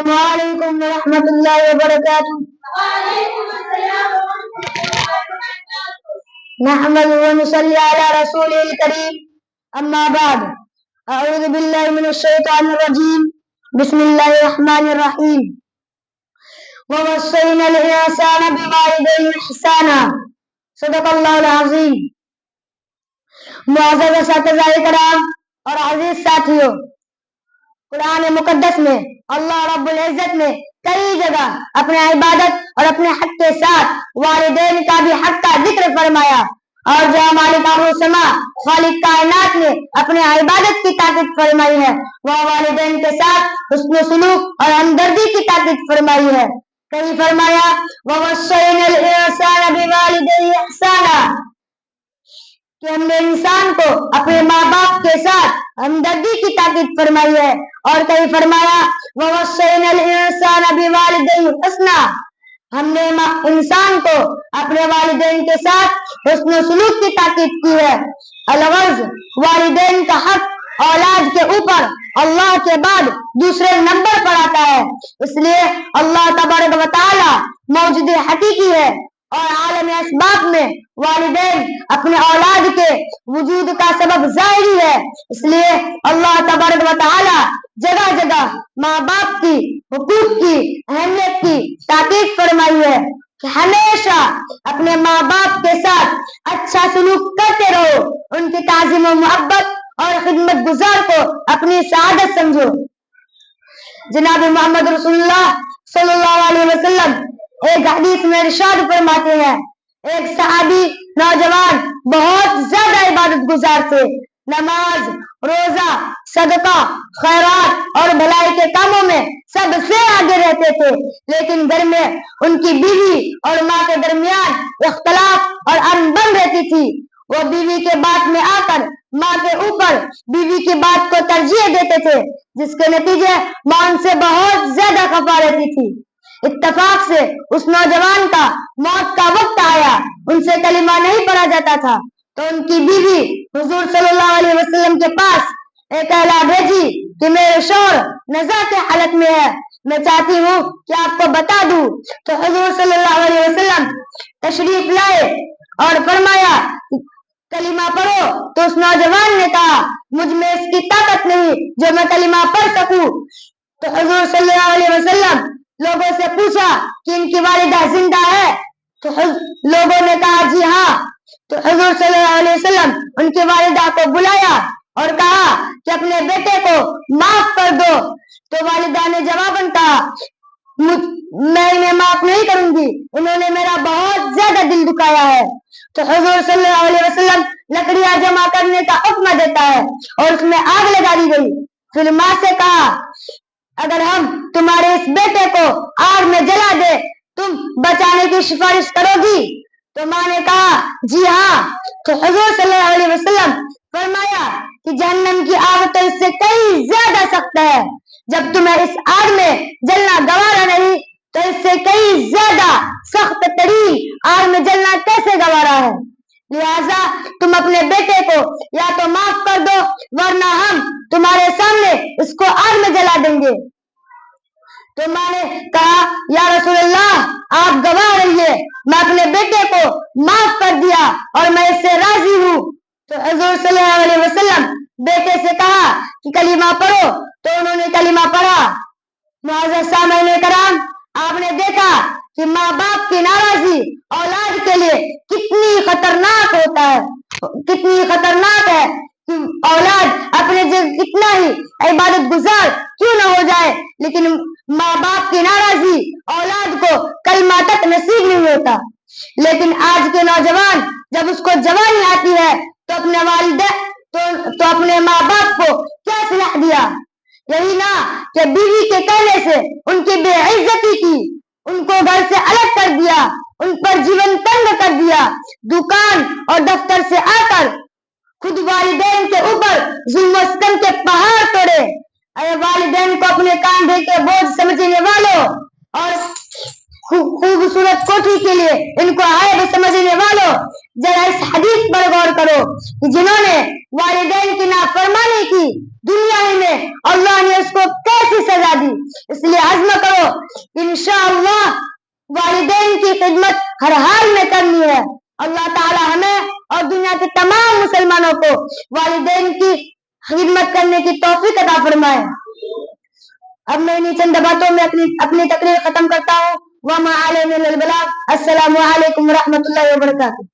وعلیکم ورحمۃ اللہ وبرکاتہ. نحمد ونصلي على رسوله الكريم. اما بعد. اعوذ باللہ من الشیطان الرجیم. بسم اللہ الرحمن الرحیم. ووصينا الانسان بوالديه احسانا. صدق اللہ العظیم. معزز اساتذہ کرام اور عزیز ساتھیوں، قرآن مقدس میں اللہ رب العزت نے کئی جگہ اپنے عبادت اور اپنے حق کے ساتھ والدین کا بھی حق کا ذکر فرمایا، اور جو مالک السما خالق کائنات نے اپنے عبادت کی تاکید فرمائی ہے، وہ والدین کے ساتھ حسن سلوک اور ہمدردی کی تاکید فرمائی ہے. کہیں فرمایا وَوَصَّيْنَا الْإِنسَانَ بِوَالِدَيْهِ إِحْسَانًا، کہ ہم نے انسان کو اپنے ماں باپ کے ساتھ ہمدردی کی تاکید فرمائی ہے. اور کہیں فرمایا وَوَصَّيْنَا الْإِنسَانَ بِوَالِدَيْهِ حُسْنًا، ہم نے انسان کو اپنے والدین کے ساتھ حسن و سلوک کی تاکید کی ہے. الغرض والدین کا حق اولاد کے اوپر اللہ کے بعد دوسرے نمبر پر آتا ہے. اس لیے اللہ تبارک و تعالی موجود حقیقی ہے، اور عالم اسباب میں والدین اپنے اولاد کے وجود کا سبب ظاہری ہے. اس لیے اللہ تبارک و تعالی جگہ جگہ ماں باپ کی حقوق کی اہمیت کی تاکید فرمائی ہے کہ ہمیشہ اپنے ماں باپ کے ساتھ اچھا سلوک کرتے رہو، ان کی تعظیم و محبت اور خدمت گزار کو اپنی سعادت سمجھو. جناب محمد رسول اللہ صلی اللہ علیہ وسلم ایک حدیث میں ارشاد فرماتے ہیں، ایک صحابی نوجوان بہت زیادہ عبادت گزار تھے، نماز، روزہ، صدقہ، خیرات اور بھلائی کے کاموں میں سب سے آگے رہتے تھے، لیکن گھر میں ان کی بیوی اور ماں کے درمیان اختلاف اور انبن رہتی تھی. وہ بیوی کے بات میں آ کر ماں کے اوپر بیوی کی بات کو ترجیح دیتے تھے، جس کے نتیجے ماں ان سے بہت زیادہ خفا رہتی تھی. اتفاق سے اس نوجوان کا موت کا وقت آیا، ان سے کلمہ نہیں پڑھا جاتا تھا، تو ان کی بیوی حضور صلی اللہ علیہ وسلم کے پاس ایک اعلان بھیجی کہ میرے شوہر نزا کی حالت میں ہے، میں چاہتی ہوں کہ آپ کو بتا دوں. تو حضور صلی اللہ علیہ وسلم تشریف لائے اور فرمایا کلمہ پڑھو. تو اس نوجوان نے کہا مجھ میں اس کی طاقت نہیں جو میں کلمہ پڑھ سکوں. تو حضور صلی اللہ علیہ وسلم لوگوں سے پوچھا کہ ان کی والدہ زندہ ہے؟ تو لوگوں نے کہا جی ہاں. تو حضور صلی اللہ علیہ وسلم ان کی والدہ کو بلایا اور کہا کہ اپنے بیٹے کو معاف کر دو. تو والدہ نے جواباً کہا میں انہیں معاف نہیں کروں گی، انہوں نے میرا بہت زیادہ دل دکھایا ہے. تو حضور صلی اللہ علیہ وسلم لکڑیاں جمع کرنے کا حکم دیتا ہے اور اس میں آگ لگا دی گئی. پھر ماں سے کہا اگر ہم تمہارے اس بیٹے کو آگ میں جلا دے تم بچانے کی سفارش کرو گی؟ تو ماں نے کہا جی ہاں. تو حضور صلی اللہ علیہ وسلم فرمایا کہ جہنم کی آگ تو اس سے کئی زیادہ سخت ہے، جب تمہیں اس آگ میں جلنا گوارا نہیں تو اس سے کئی زیادہ سخت ترین آگ میں جلنا کیسے گوارا ہے؟ لہذا تم اپنے بیٹے کو یا تو معاف کر دو ورنہ ہم تمہارے سامنے اس کو آگ میں جلا دیں گے. تو ماں نے کہا یا رسول اللہ آپ گواہ رہیے، میں اپنے بیٹے کو معاف کر دیا اور میں اس سے راضی ہوں. تو حضور صلی اللہ علیہ وسلم بیٹے سے کہا کہ کلمہ پڑھو. تو انہوں نے کلمہ پڑھا. معزز سامعین کرام، آپ نے دیکھا کہ ماں باپ کی ناراضی اولاد کے لیے کتنی خطرناک ہوتا ہے، کتنی خطرناک ہے کہ اولاد اپنے کتنا ہی عبادت گزار کیوں نہ ہو جائے، لیکن ماں باپ کی ناراضی اولاد کو کلمہ تک نصیب نہیں ہوتا. لیکن آج کے نوجوان جب اس کو جوانی آتی ہے تو اپنے والدین تو اپنے ماں باپ کو کیا صلاح دیا؟ یہی نہ کہ بیوی کے کہنے سے ان کی بے عزتی کی، ان کو گھر سے الگ کر دیا، ان پر جیون تنگ کر دیا، دکان اور دفتر سے آ کر خود والدین کے اوپر ظلم و ستم کے پہاڑ توڑے. اے والدین کو اپنے کاندھے کے بوجھ سمجھنے والوں اور خوبصورت کوٹھی کے لیے ان کو عیب سمجھنے والوں، ذرا اس حدیث پر غور کرو کہ جنہوں نے والدین کی نافرمانی کی دنیا ہی میں اللہ نے اس کو کیسی سزا دی. اس لیے عزم کرو انشاءاللہ والدین کی خدمت ہر حال میں کرنی ہے. اللہ تعالی ہمیں اور دنیا کے تمام مسلمانوں کو والدین کی خدمت کرنے کی توفیق عطا فرمائے. اب میں انہیں چند باتوں میں اپنی تقریر ختم کرتا ہوں. وما علینا الا البلاغ. السلام علیکم ورحمۃ اللہ وبرکاتہ.